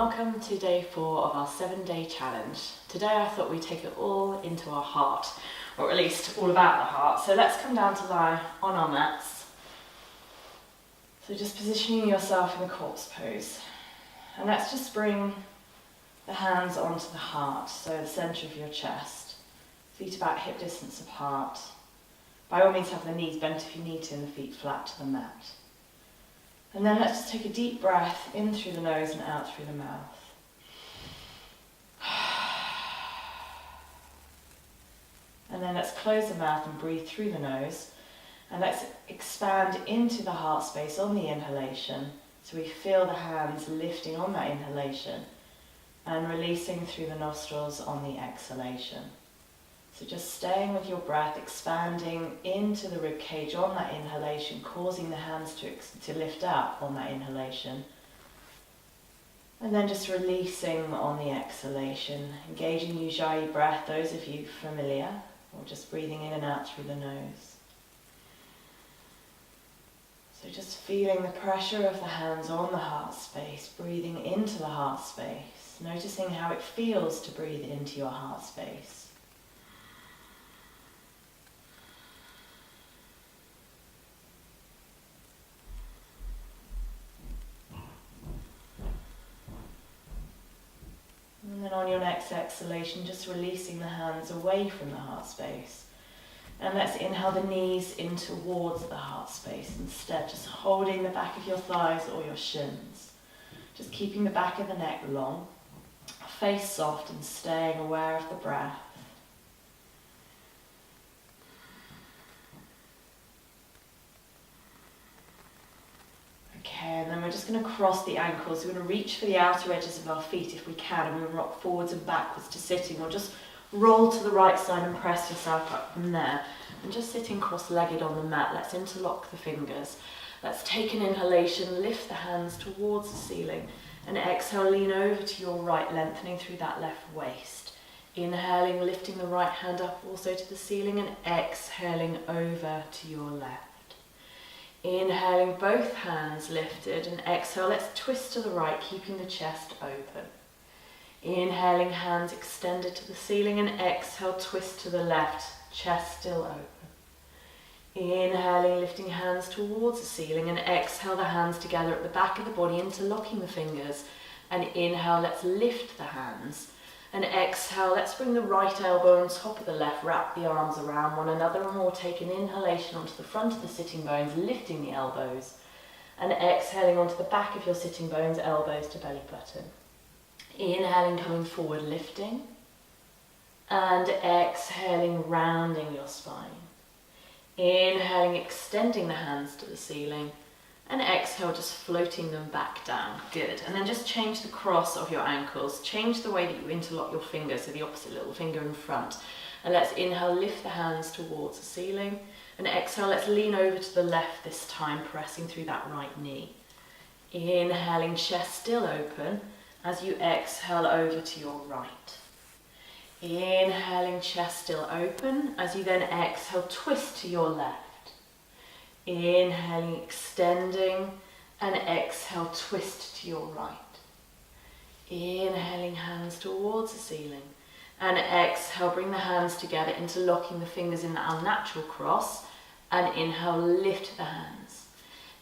welcome to day 4 of our 7-day challenge. Today I thought we'd take it all into our heart, or at least all about the heart. So let's come down to lie on our mats. So just positioning yourself in a corpse pose. And let's just bring the hands onto the heart, so the centre of your chest. Feet about hip distance apart. By all means have the knees bent if you need to and the feet flat to the mat. And then let's just take a deep breath in through the nose and out through the mouth. And then let's close the mouth and breathe through the nose. And let's expand into the heart space on the inhalation. So we feel the hands lifting on that inhalation and releasing through the nostrils on the exhalation. So just staying with your breath, expanding into the rib cage on that inhalation, causing the hands to lift up on that inhalation. And then just releasing on the exhalation, engaging Ujjayi breath, those of you familiar, or just breathing in and out through the nose. So just feeling the pressure of the hands on the heart space, breathing into the heart space, noticing how it feels to breathe into your heart space. And then on your next exhalation, just releasing the hands away from the heart space. And let's inhale the knees in towards the heart space instead, just holding the back of your thighs or your shins. Just keeping the back of the neck long, face soft and staying aware of the breath. Okay, and then we're just going to cross the ankles. We're going to reach for the outer edges of our feet if we can, and we'll rock forwards and backwards to sitting, or just roll to the right side and press yourself up from there. And just sitting cross-legged on the mat, let's interlock the fingers. Let's take an inhalation, lift the hands towards the ceiling, and exhale, lean over to your right, lengthening through that left waist. Inhaling, lifting the right hand up also to the ceiling, and exhaling over to your left. Inhaling, both hands lifted, and exhale, let's twist to the right, keeping the chest open. Inhaling, hands extended to the ceiling, and exhale, twist to the left, chest still open. Inhaling, lifting hands towards the ceiling, and exhale the hands together at the back of the body, interlocking the fingers. And inhale, let's lift the hands. And exhale, let's bring the right elbow on top of the left, wrap the arms around one another, and we'll take an inhalation onto the front of the sitting bones, lifting the elbows. And exhaling onto the back of your sitting bones, elbows to belly button. Inhaling, coming forward, lifting. And exhaling, rounding your spine. Inhaling, extending the hands to the ceiling. And exhale, just floating them back down. Good. And then just change the cross of your ankles. Change the way that you interlock your fingers, so the opposite little finger in front. And let's inhale, lift the hands towards the ceiling. And exhale, let's lean over to the left this time, pressing through that right knee. Inhaling, chest still open, as you exhale over to your right. Inhaling, chest still open, as you then exhale, twist to your left. Inhaling, extending, and exhale, twist to your right. Inhaling, hands towards the ceiling, and exhale, bring the hands together, interlocking the fingers in that unnatural cross, and inhale, lift the hands.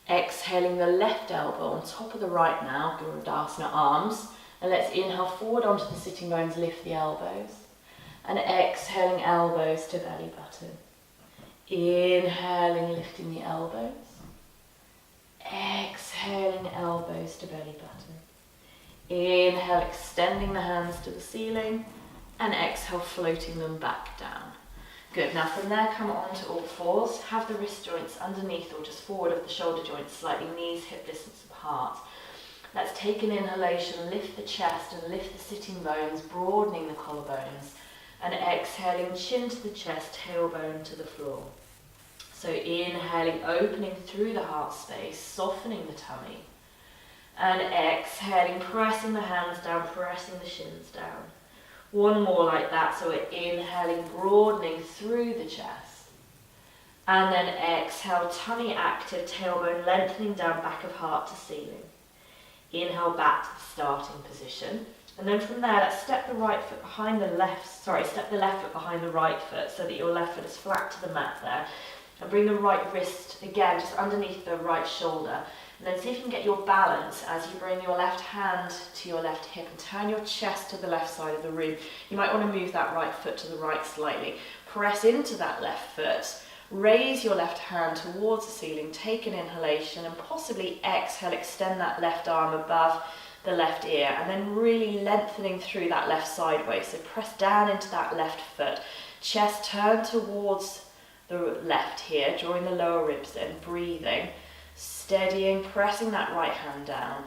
Exhaling the left elbow on top of the right now, Garudasana arms, and let's inhale forward onto the sitting bones, lift the elbows, and exhaling elbows to belly button. Inhaling, lifting the elbows. Exhaling, elbows to belly button. Inhale, extending the hands to the ceiling, and exhale, floating them back down. Good. Now from there, come onto all fours. Have the wrist joints underneath or just forward of the shoulder joints, slightly knees hip distance apart. Let's take an inhalation, lift the chest and lift the sitting bones, broadening the collarbones. And exhaling, chin to the chest, tailbone to the floor. So inhaling, opening through the heart space, softening the tummy. And exhaling, pressing the hands down, pressing the shins down. One more like that, so we're inhaling, broadening through the chest. And then exhale, tummy active, tailbone lengthening down, back of heart to ceiling. Inhale back to the starting position. And then from there, let's step the left foot behind the right foot so that your left foot is flat to the mat there. And bring the right wrist, again, just underneath the right shoulder. And then see if you can get your balance as you bring your left hand to your left hip and turn your chest to the left side of the room. You might want to move that right foot to the right slightly. Press into that left foot. Raise your left hand towards the ceiling. Take an inhalation and possibly exhale. Extend that left arm above the left ear and then really lengthening through that left sideways. So press down into that left foot. Chest turn towards the left here, drawing the lower ribs in, breathing, steadying, pressing that right hand down.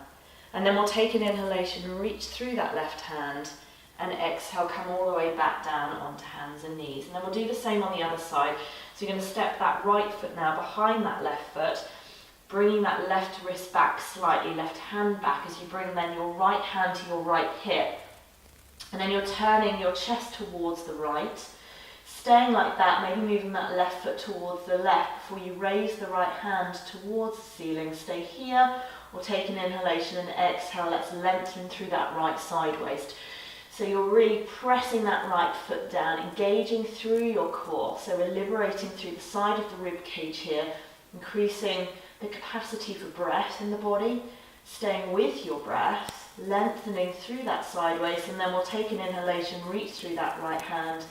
And then we'll take an inhalation, reach through that left hand, and exhale, come all the way back down onto hands and knees. And then we'll do the same on the other side. So you're going to step that right foot now behind that left foot, bringing that left wrist back slightly, left hand back as you bring then your right hand to your right hip. And then you're turning your chest towards the right, staying like that, maybe moving that left foot towards the left before you raise the right hand towards the ceiling. Stay here or take an inhalation and exhale. Let's lengthen through that right side waist. So you're really pressing that right foot down, engaging through your core. So we're liberating through the side of the rib cage here, increasing the capacity for breath in the body, staying with your breath, lengthening through that side waist, and then we'll take an inhalation, reach through that right hand,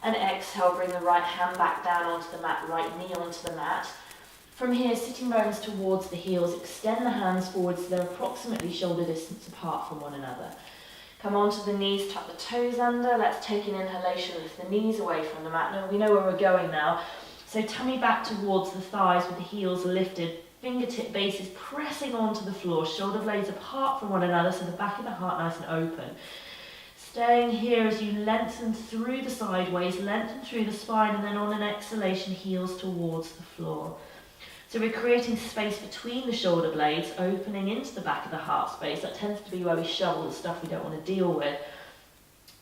and exhale, bring the right hand back down onto the mat, right knee onto the mat. From here, sitting bones towards the heels, extend the hands forward so they're approximately shoulder distance apart from one another. Come onto the knees, tuck the toes under. Let's take an inhalation, lift the knees away from the mat. Now we know where we're going now. So tummy back towards the thighs with the heels lifted, fingertip bases pressing onto the floor, shoulder blades apart from one another so the back of the heart nice and open. Staying here as you lengthen through the sideways, lengthen through the spine, and then on an exhalation, heels towards the floor. So we're creating space between the shoulder blades, opening into the back of the heart space. That tends to be where we shovel the stuff we don't want to deal with.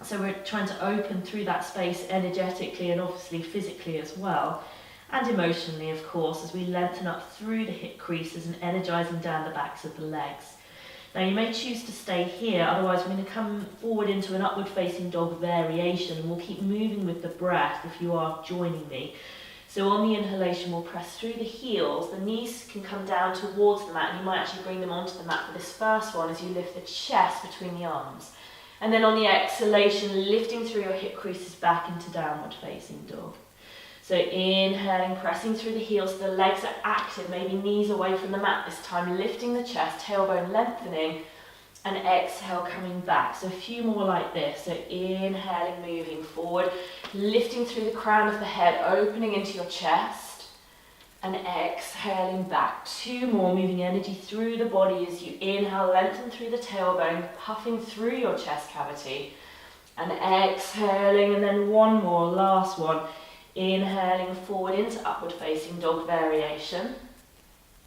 So we're trying to open through that space energetically and obviously physically as well. And emotionally, of course, as we lengthen up through the hip creases and energizing down the backs of the legs. Now you may choose to stay here, otherwise we're going to come forward into an upward facing dog variation, and we'll keep moving with the breath if you are joining me. So on the inhalation we'll press through the heels, the knees can come down towards the mat, and you might actually bring them onto the mat for this first one as you lift the chest between the arms. And then on the exhalation, lifting through your hip creases back into downward facing dog. So inhaling, pressing through the heels, the legs are active, maybe knees away from the mat this time, lifting the chest, tailbone lengthening, and exhale, coming back. So a few more like this. So inhaling, moving forward, lifting through the crown of the head, opening into your chest, and exhaling back. Two more, moving energy through the body as you inhale, lengthen through the tailbone, puffing through your chest cavity, and exhaling, and then one more, last one. Inhaling forward into upward facing dog variation,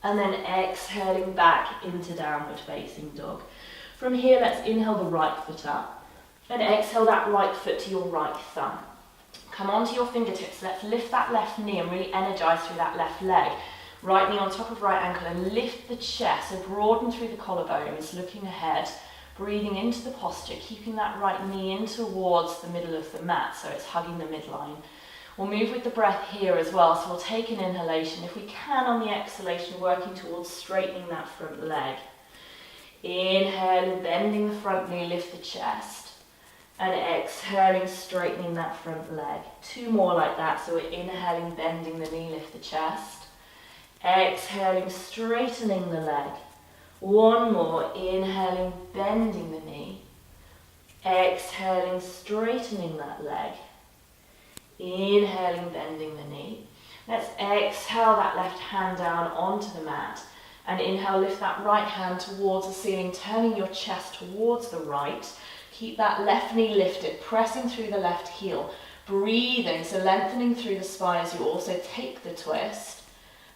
and then exhaling back into downward facing dog. From here, let's inhale the right foot up and exhale that right foot to your right thumb. Come onto your fingertips. Let's lift that left knee and really energize through that left leg. Right knee on top of right ankle and lift the chest, so broaden through the collarbones, looking ahead, breathing into the posture, keeping that right knee in towards the middle of the mat, so it's hugging the midline. We'll move with the breath here as well, so we'll take an inhalation. If we can on the exhalation, working towards straightening that front leg. Inhaling, bending the front knee, lift the chest. And exhaling, straightening that front leg. Two more like that, so we're inhaling, bending the knee, lift the chest. Exhaling, straightening the leg. One more, inhaling, bending the knee. Exhaling, straightening that leg. Inhaling, bending the knee. Let's exhale that left hand down onto the mat. And inhale, lift that right hand towards the ceiling, turning your chest towards the right. Keep that left knee lifted, pressing through the left heel. Breathing, so lengthening through the spine as you also take the twist.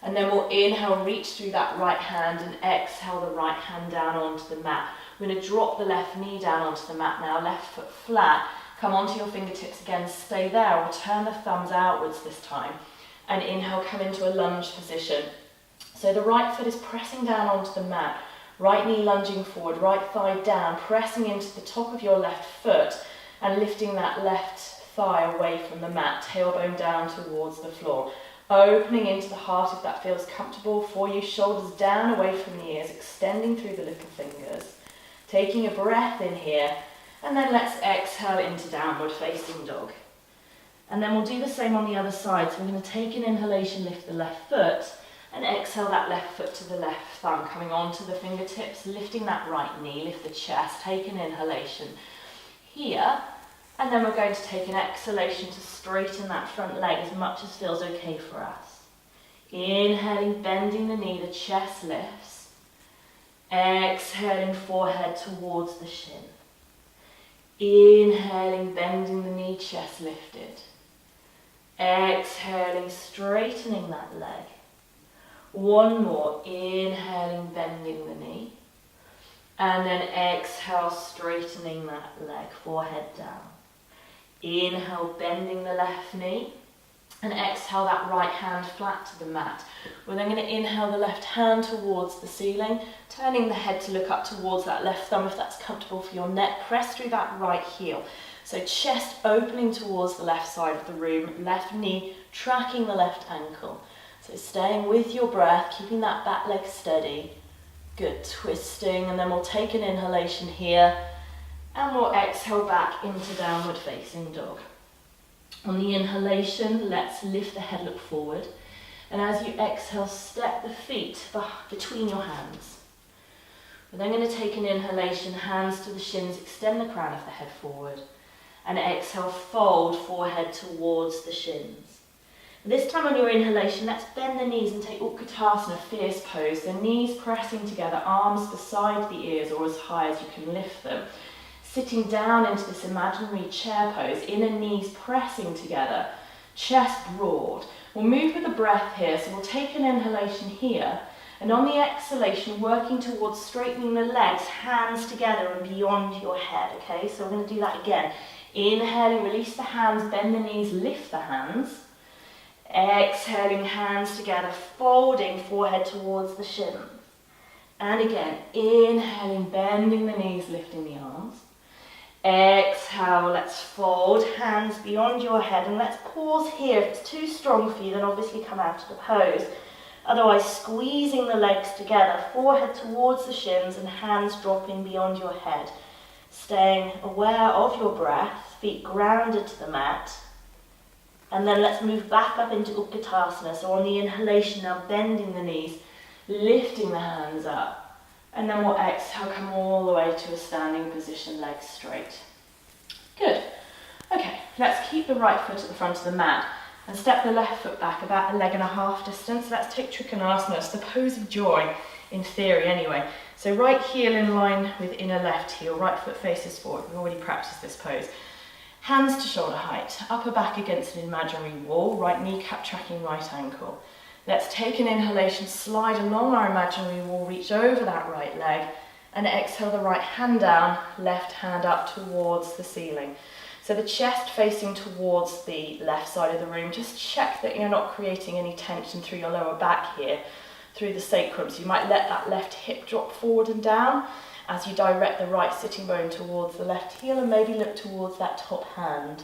And then we'll inhale, reach through that right hand, and exhale the right hand down onto the mat. We're going to drop the left knee down onto the mat now, left foot flat. Come onto your fingertips again, stay there, or turn the thumbs outwards this time. And inhale, come into a lunge position. So the right foot is pressing down onto the mat, Right knee lunging forward, right thigh down, pressing into the top of your left foot and lifting that left thigh away from the mat, tailbone down towards the floor. Opening into the heart if that feels comfortable for you, shoulders down away from the ears, extending through the little fingers. Taking a breath in here, and then let's exhale into downward facing dog. And then we'll do the same on the other side. So we're going to take an inhalation, lift the left foot, and exhale that left foot to the left thumb, coming onto the fingertips, lifting that right knee, lift the chest, take an inhalation here, and then we're going to take an exhalation to straighten that front leg as much as feels okay for us. Inhaling, bending the knee, the chest lifts. Exhaling, forehead towards the shin. Inhaling, bending the knee, chest lifted. Exhaling, straightening that leg. One more, inhaling, bending the knee. And then exhale, straightening that leg, forehead down. Inhale, bending the left knee. And exhale that right hand flat to the mat. We're then going to inhale the left hand towards the ceiling, turning the head to look up towards that left thumb if that's comfortable for your neck. Press through that right heel. So chest opening towards the left side of the room, left knee tracking the left ankle. So staying with your breath, keeping that back leg steady. Good, twisting, and then we'll take an inhalation here, and we'll exhale back into downward facing dog. On the inhalation, let's lift the head, look forward. And as you exhale, step the feet between your hands. We're then going to take an inhalation, hands to the shins, extend the crown of the head forward. And exhale, fold forehead towards the shins. This time on your inhalation, let's bend the knees and take Utkatasana, fierce pose. The knees pressing together, arms beside the ears or as high as you can lift them. Sitting down into this imaginary chair pose, inner knees pressing together, chest broad. We'll move with the breath here, so we'll take an inhalation here, and on the exhalation, working towards straightening the legs, hands together and beyond your head, okay? So we're going to do that again. Inhaling, release the hands, bend the knees, lift the hands. Exhaling, hands together, folding forehead towards the shins. And again, inhaling, bending the knees, lifting the arms. Exhale, let's fold, hands beyond your head, and let's pause here. If it's too strong for you, then obviously come out of the pose. Otherwise, squeezing the legs together, forehead towards the shins and hands dropping beyond your head. Staying aware of your breath, feet grounded to the mat. And then let's move back up into Utkatasana. So on the inhalation, now bending the knees, lifting the hands up. And then we'll exhale, come all the way to a standing position, legs straight. Good. Okay, let's keep the right foot at the front of the mat and step the left foot back about a leg and a half distance. Let's take Trikonasana. It's the pose of joy, in theory anyway. So right heel in line with inner left heel, right foot faces forward. We've already practiced this pose. Hands to shoulder height, upper back against an imaginary wall, right kneecap tracking right ankle. Let's take an inhalation, slide along our imaginary wall, reach over that right leg, and exhale the right hand down, left hand up towards the ceiling. So the chest facing towards the left side of the room. Just check that you're not creating any tension through your lower back here, through the sacrum. So you might let that left hip drop forward and down as you direct the right sitting bone towards the left heel and maybe look towards that top hand.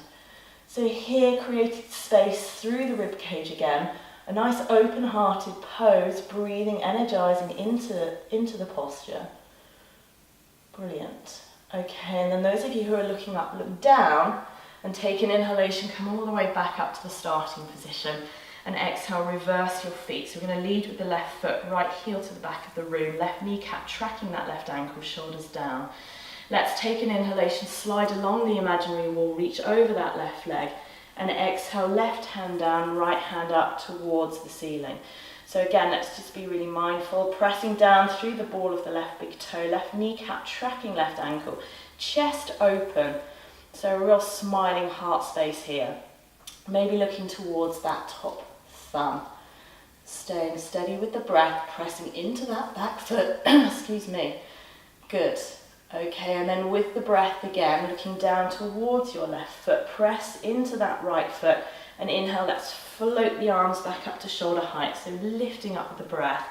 So here, creating space through the rib cage again. A nice open-hearted pose, breathing, energizing into the posture. Brilliant. Okay, and then those of you who are looking up, look down and take an inhalation, come all the way back up to the starting position. And exhale, reverse your feet. So we're going to lead with the left foot, right heel to the back of the room, left kneecap tracking that left ankle, shoulders down. Let's take an inhalation, slide along the imaginary wall, reach over that left leg. And exhale, left hand down, right hand up towards the ceiling. So again, let's just be really mindful, pressing down through the ball of the left big toe, left kneecap tracking left ankle, chest open. So a real smiling heart space here. Maybe looking towards that top thumb. Staying steady with the breath, pressing into that back foot. Excuse me. Good. Okay, and then with the breath again, looking down towards your left foot, press into that right foot, and inhale, let's float the arms back up to shoulder height, so lifting up with the breath.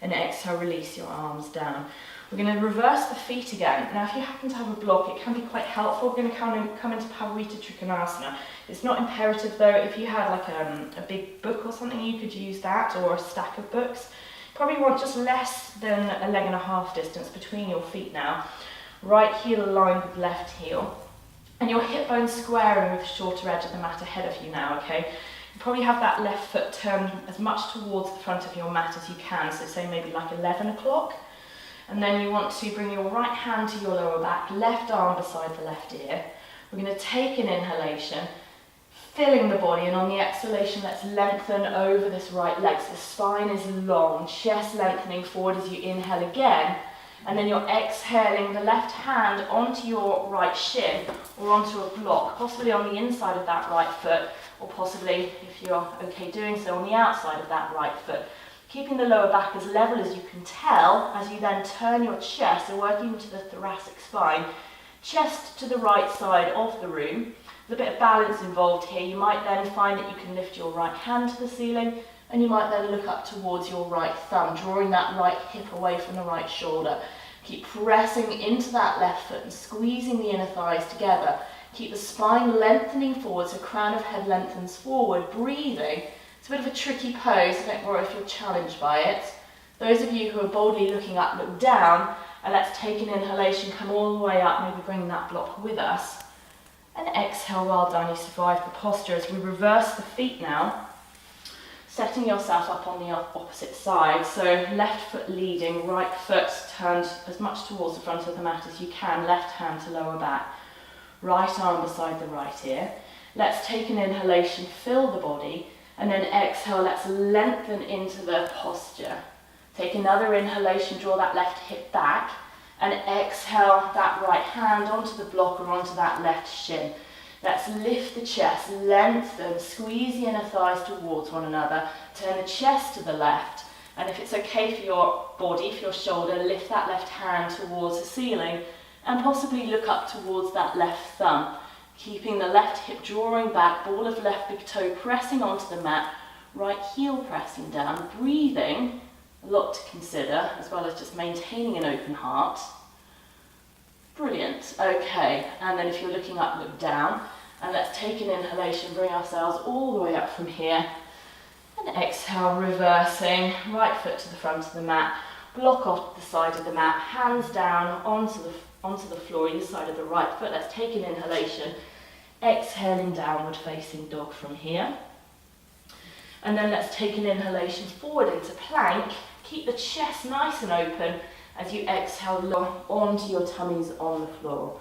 and exhale, release your arms down. We're going to reverse the feet again. Now, if you happen to have a block, it can be quite helpful. We're going to come into Pavarita Trikonasana. It's not imperative though. If you had like a big book or something, you could use that, or a stack of books. Probably want just less than a leg and a half distance between your feet now. Right heel aligned with left heel. And your hip bone squaring with the shorter edge of the mat ahead of you now, okay? You probably have that left foot turned as much towards the front of your mat as you can, so say maybe like 11 o'clock. And then you want to bring your right hand to your lower back, left arm beside the left ear. We're going to take an inhalation, filling the body, and on the exhalation, let's lengthen over this right leg. So the spine is long, chest lengthening forward as you inhale again. And then you're exhaling the left hand onto your right shin or onto a block, possibly on the inside of that right foot, or possibly, if you're okay doing so, on the outside of that right foot. Keeping the lower back as level as you can tell as you then turn your chest, so working into the thoracic spine, chest to the right side of the room. There's a bit of balance involved here. You might then find that you can lift your right hand to the ceiling, and you might then look up towards your right thumb, drawing that right hip away from the right shoulder. Keep pressing into that left foot and squeezing the inner thighs together. Keep the spine lengthening forward, so crown of head lengthens forward, breathing. It's a bit of a tricky pose, so don't worry if you're challenged by it. Those of you who are boldly looking up, look down, and let's take an inhalation, come all the way up, maybe bring that block with us. And exhale, well done, you survived the posture. As we reverse the feet now, setting yourself up on the opposite side, so left foot leading, right foot turned as much towards the front of the mat as you can, left hand to lower back, right arm beside the right ear. Let's take an inhalation, fill the body, and then exhale, let's lengthen into the posture. Take another inhalation, draw that left hip back, and exhale that right hand onto the block or onto that left shin. Let's lift the chest, lengthen, squeeze the inner thighs towards one another, turn the chest to the left, and if it's okay for your body, for your shoulder, lift that left hand towards the ceiling and possibly look up towards that left thumb, keeping the left hip drawing back, ball of left big toe pressing onto the mat, right heel pressing down, breathing, a lot to consider, as well as just maintaining an open heart. Brilliant, okay, and then if you're looking up, look down, and let's take an inhalation, bring ourselves all the way up from here, and exhale, reversing, right foot to the front of the mat, block off the side of the mat, hands down onto the floor, either side of the right foot. Let's take an inhalation, exhaling downward facing dog from here, and then let's take an inhalation forward into plank, keep the chest nice and open, as you exhale, look onto your tummies on the floor.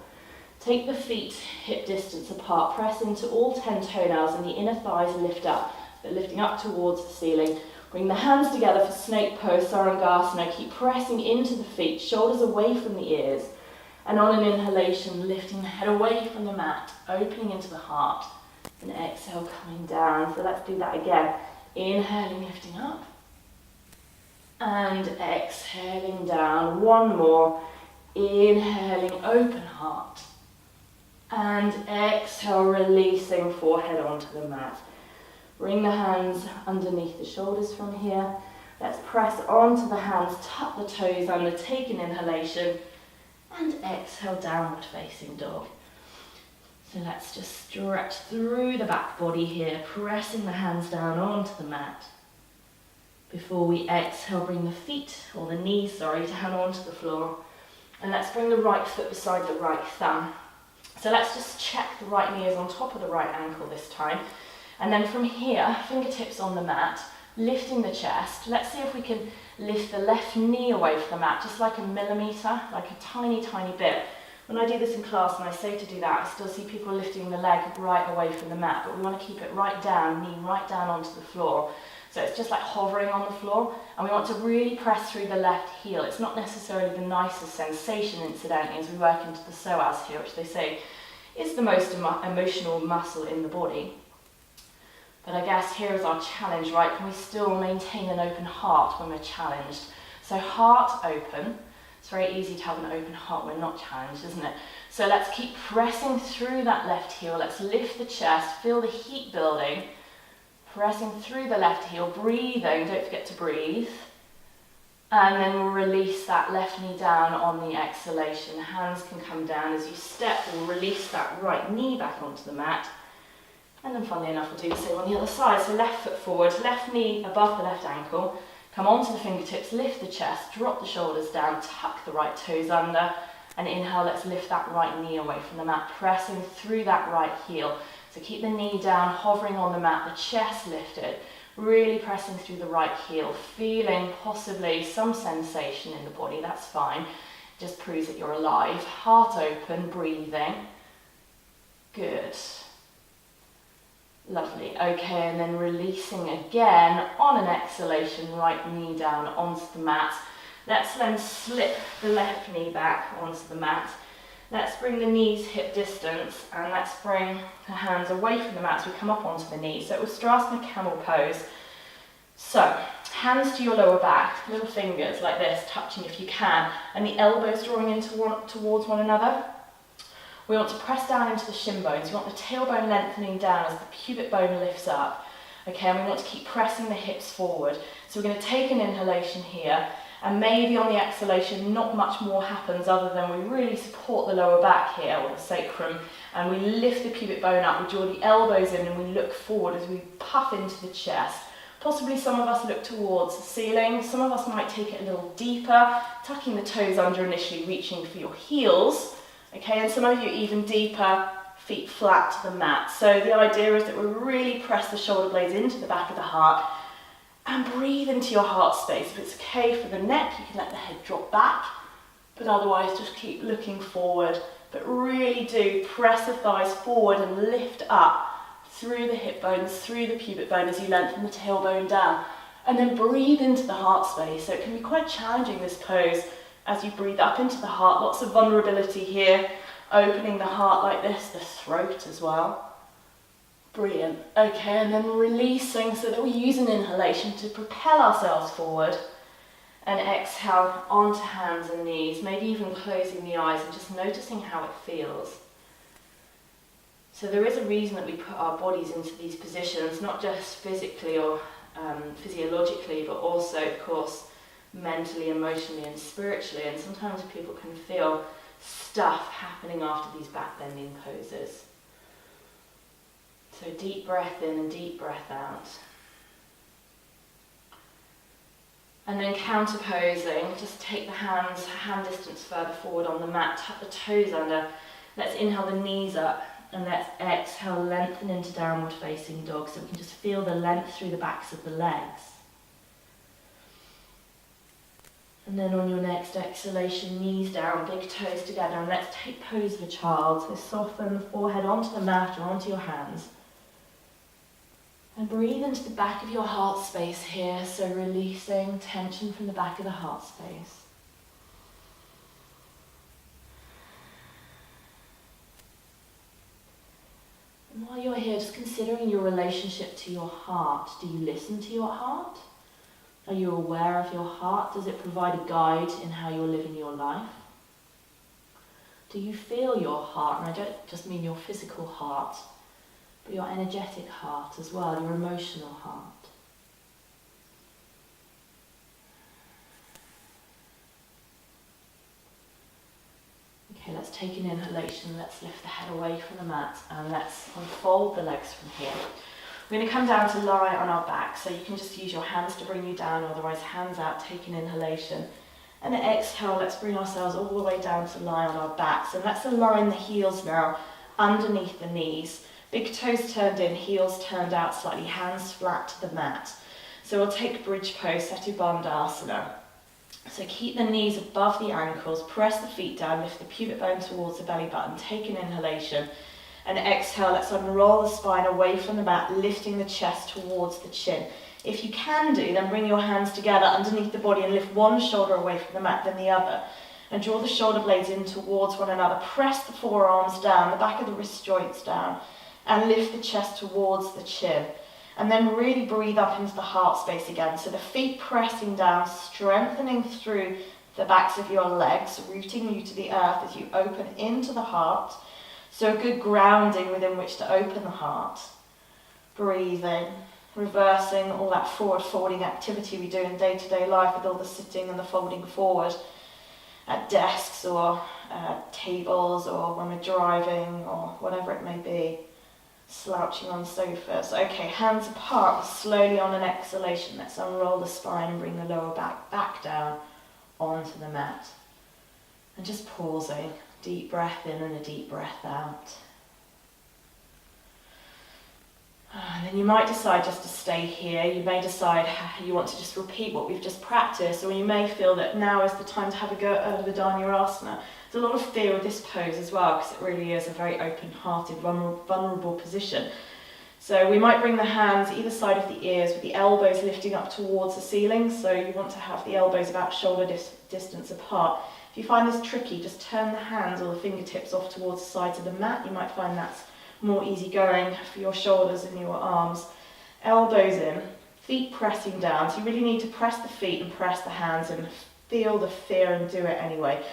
Take the feet hip distance apart, press into all 10 toenails and the inner thighs lift up, but lifting up towards the ceiling. Bring the hands together for snake pose, Sarangasana. Keep pressing into the feet, shoulders away from the ears. And on an inhalation, lifting the head away from the mat, opening into the heart. And exhale, coming down. So let's do that again. Inhaling, lifting up. And exhaling down. One more. Inhaling, open heart. And exhale, releasing forehead onto the mat. Bring the hands underneath the shoulders from here. Let's press onto the hands, tuck the toes under, take an inhalation. And exhale, downward facing dog. So let's just stretch through the back body here, pressing the hands down onto the mat. Before we exhale, bring the feet, or the knees, down onto the floor. And let's bring the right foot beside the right thumb. So let's just check the right knee is on top of the right ankle this time. And then from here, fingertips on the mat, lifting the chest. Let's see if we can lift the left knee away from the mat, just like a millimetre, like a tiny, tiny bit. When I do this in class and I say to do that, I still see people lifting the leg right away from the mat, but we want to keep it right down, knee right down onto the floor. So it's just like hovering on the floor, and we want to really press through the left heel. It's not necessarily the nicest sensation, incidentally, as we work into the psoas here, which they say is the most emotional muscle in the body. But I guess here is our challenge, right? Can we still maintain an open heart when we're challenged? So heart open. It's very easy to have an open heart when not challenged, isn't it? So let's keep pressing through that left heel. Let's lift the chest, feel the heat building. Pressing through the left heel, breathing, don't forget to breathe. And then we'll release that left knee down on the exhalation. Hands can come down as you step. We'll release that right knee back onto the mat. And then funnily enough, we'll do the same on the other side. So left foot forward, left knee above the left ankle. Come onto the fingertips, lift the chest, drop the shoulders down, tuck the right toes under. And inhale, let's lift that right knee away from the mat, pressing through that right heel. So keep the knee down, hovering on the mat, the chest lifted. Really pressing through the right heel, feeling possibly some sensation in the body, that's fine. Just proves that you're alive. Heart open, breathing. Good. Lovely. Okay, and then releasing again on an exhalation, right knee down onto the mat. Let's then slip the left knee back onto the mat. Let's bring the knees hip distance and let's bring the hands away from the mat as we come up onto the knees. So Ustrasana camel pose. So, hands to your lower back, little fingers like this, touching if you can, and the elbows drawing in towards one another. We want to press down into the shin bones. We want the tailbone lengthening down as the pubic bone lifts up. Okay, and we want to keep pressing the hips forward. So we're going to take an inhalation here, and maybe on the exhalation not much more happens other than we really support the lower back here, or the sacrum, and we lift the pubic bone up, we draw the elbows in and we look forward as we puff into the chest. Possibly some of us look towards the ceiling, some of us might take it a little deeper, tucking the toes under initially, reaching for your heels, okay, and some of you even deeper, feet flat to the mat. So the idea is that we really press the shoulder blades into the back of the heart, and breathe into your heart space. If it's okay for the neck, you can let the head drop back, but otherwise just keep looking forward. But really do press the thighs forward and lift up through the hip bones, through the pubic bone as you lengthen the tailbone down. And then breathe into the heart space. So it can be quite challenging, this pose, as you breathe up into the heart. Lots of vulnerability here, opening the heart like this, the throat as well. Brilliant. Okay, and then releasing so that we use an inhalation to propel ourselves forward. And exhale onto hands and knees, maybe even closing the eyes and just noticing how it feels. So there is a reason that we put our bodies into these positions, not just physically or physiologically, but also, of course, mentally, emotionally and spiritually. And sometimes people can feel stuff happening after these back bending poses. So deep breath in and deep breath out. And then counter posing, just take the hands hand distance further forward on the mat, tuck the toes under. Let's inhale the knees up and let's exhale, lengthen into downward facing dog so we can just feel the length through the backs of the legs. And then on your next exhalation, knees down, big toes together, and let's take pose of a child. So soften the forehead onto the mat or onto your hands. And breathe into the back of your heart space here, so releasing tension from the back of the heart space. And while you're here, just considering your relationship to your heart. Do you listen to your heart? Are you aware of your heart? Does it provide a guide in how you're living your life? Do you feel your heart? And I don't just mean your physical heart, but your energetic heart as well, your emotional heart. Okay, let's take an inhalation, let's lift the head away from the mat and let's unfold the legs from here. We're going to come down to lie on our back, so you can just use your hands to bring you down, otherwise hands out, take an inhalation. And then exhale, let's bring ourselves all the way down to lie on our backs. And let's align the heels now underneath the knees. Big toes turned in, heels turned out slightly, hands flat to the mat. So we'll take bridge pose, Setu Bandhasana. So keep the knees above the ankles, press the feet down, lift the pubic bone towards the belly button, take an inhalation. And exhale, let's unroll the spine away from the mat, lifting the chest towards the chin. If you can do, then bring your hands together underneath the body and lift one shoulder away from the mat, then the other. And draw the shoulder blades in towards one another. Press the forearms down, the back of the wrist joints down, and lift the chest towards the chin. And then really breathe up into the heart space again. So the feet pressing down, strengthening through the backs of your legs, rooting you to the earth as you open into the heart. So a good grounding within which to open the heart. Breathing. reversing all that forward folding activity we do in day-to-day life with all the sitting and the folding forward at desks or tables or when we're driving or whatever it may be, slouching on sofas. Okay, hands apart, slowly on an exhalation, let's unroll the spine and bring the lower back down onto the mat. And just pausing, deep breath in and a deep breath out. And then you might decide just to stay here. You may decide you want to just repeat what we've just practiced, or you may feel that now is the time to have a go at Urdhva Dhanurasana. There's a lot of fear with this pose as well, because it really is a very open-hearted, vulnerable position. So we might bring the hands either side of the ears with the elbows lifting up towards the ceiling. So you want to have the elbows about shoulder distance apart. If you find this tricky, just turn the hands or the fingertips off towards the sides of the mat. You might find that's more easygoing for your shoulders and your arms. Elbows in, feet pressing down. So you really need to press the feet and press the hands and feel the fear and do it anyway.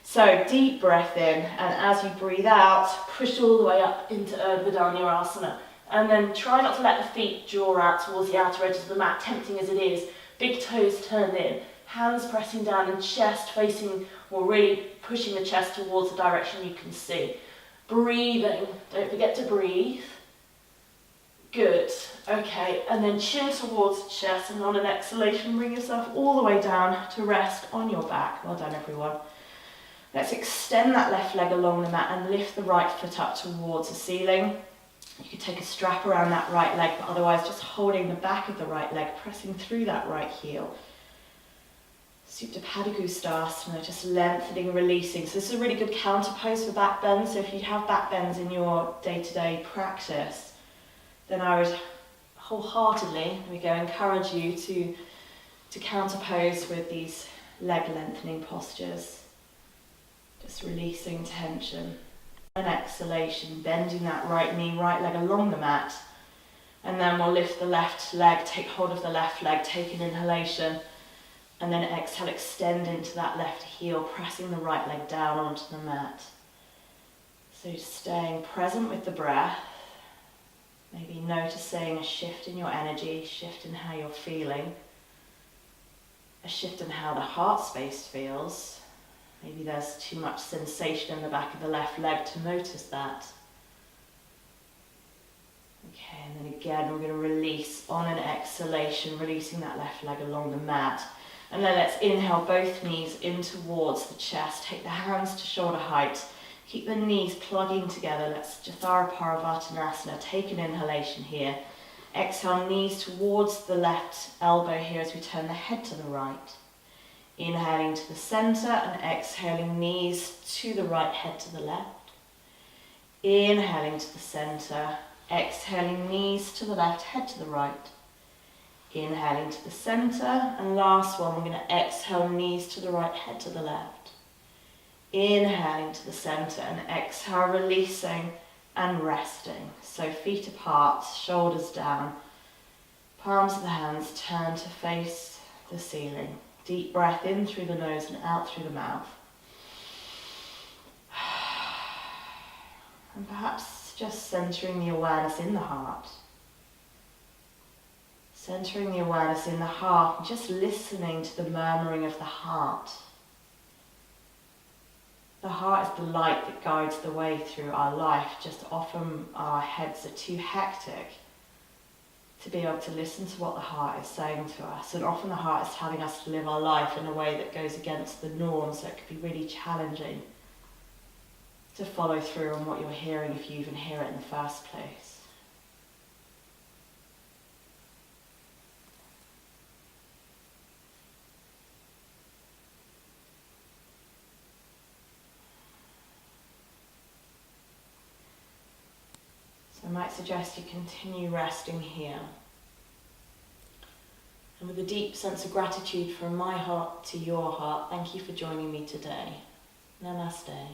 So deep breath in, and as you breathe out, push all the way up into Urdhva Dhanurasana. And then try not to let the feet draw out towards the outer edges of the mat, tempting as it is. Big toes turned in, hands pressing down and chest facing, or really pushing the chest towards the direction you can see. Breathing, don't forget to breathe. Good, okay, and then chin towards the chest, and on an exhalation, bring yourself all the way down to rest on your back. Well done, everyone. Let's extend that left leg along the mat and lift the right foot up towards the ceiling. You could take a strap around that right leg, but otherwise just holding the back of the right leg, pressing through that right heel. Supta Padangusthasana, just lengthening, releasing. So this is a really good counter pose for back bends. So if you have back bends in your day-to-day practice, then I would wholeheartedly encourage you to counter pose with these leg lengthening postures. Just releasing tension. An exhalation, bending that right knee, right leg along the mat. And then we'll lift the left leg, take hold of the left leg, take an inhalation. And then exhale, extend into that left heel, pressing the right leg down onto the mat. So staying present with the breath, maybe noticing a shift in your energy, shift in how you're feeling, a shift in how the heart space feels. Maybe there's too much sensation in the back of the left leg to notice that. Okay, and then again we're going to release on an exhalation, releasing that left leg along the mat. And then let's inhale both knees in towards the chest. Take the hands to shoulder height. Keep the knees plugging together. Let's Jathara Parivartanasana. Take an inhalation here. Exhale, knees towards the left elbow here as we turn the head to the right. Inhaling to the center and exhaling, knees to the right, head to the left. Inhaling to the center. Exhaling, knees to the left, head to the right. Inhaling to the center, and last one, we're going to exhale, knees to the right, head to the left. Inhaling to the center and exhale, releasing and resting. So feet apart, shoulders down, palms of the hands turn to face the ceiling. Deep breath in through the nose and out through the mouth. And perhaps just centering the awareness in the heart. Centering the awareness in the heart and just listening to the murmuring of the heart. The heart is the light that guides the way through our life. Just often our heads are too hectic to be able to listen to what the heart is saying to us. And often the heart is telling us to live our life in a way that goes against the norm, so it can be really challenging to follow through on what you're hearing if you even hear it in the first place. I might suggest you continue resting here. And with a deep sense of gratitude from my heart to your heart, thank you for joining me today. Namaste.